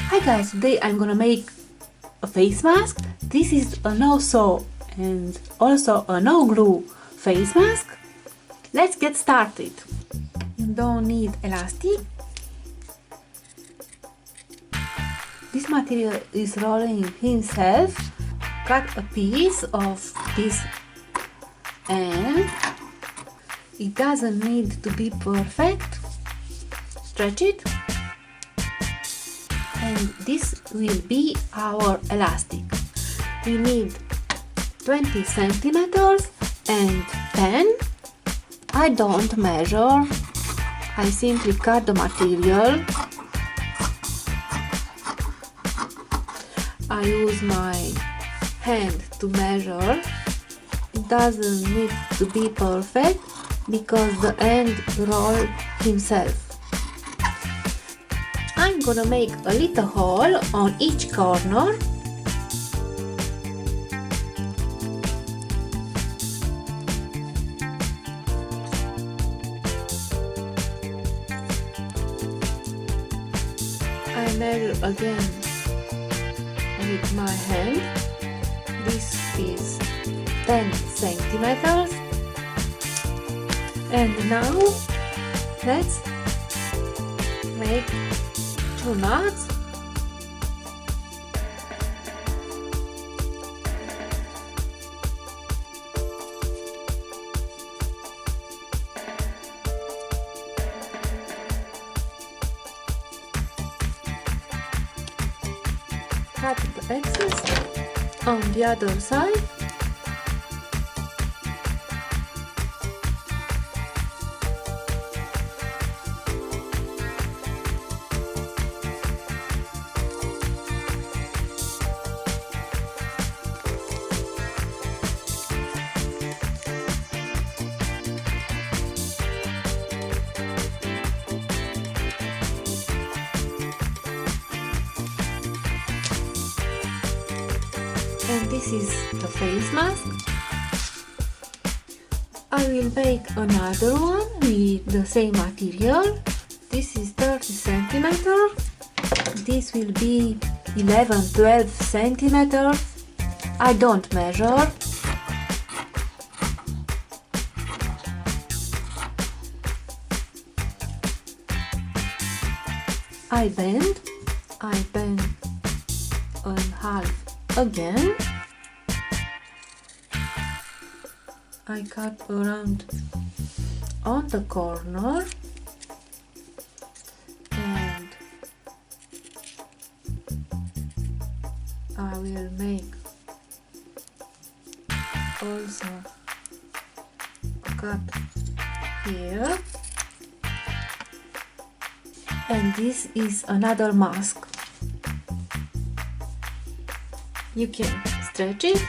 Hi guys, today I'm gonna make a face mask. This is a no sew and also a no glue face mask. Let's get started. You don't need elastic. This material is rolling himself. Cut a piece of this and it doesn't need to be perfect. Stretch it. And this will be our elastic. We need 20 centimeters and 10. I don't measure. I simply cut the material. I use my hand to measure. It doesn't need to be perfect because the end roll himself. I'm gonna make a little hole on each corner. I measure again with my hand. This is 10 centimeters. And now let's make 2 knots. Cut the excess on the other side. And this is the face mask. I will make another one with the same material. This is 30 centimeters. This will be 11-12 centimeters. I don't measure. I bend in half again. I cut around on the corner and I will make also a cut here, and this is another mask. You can stretch it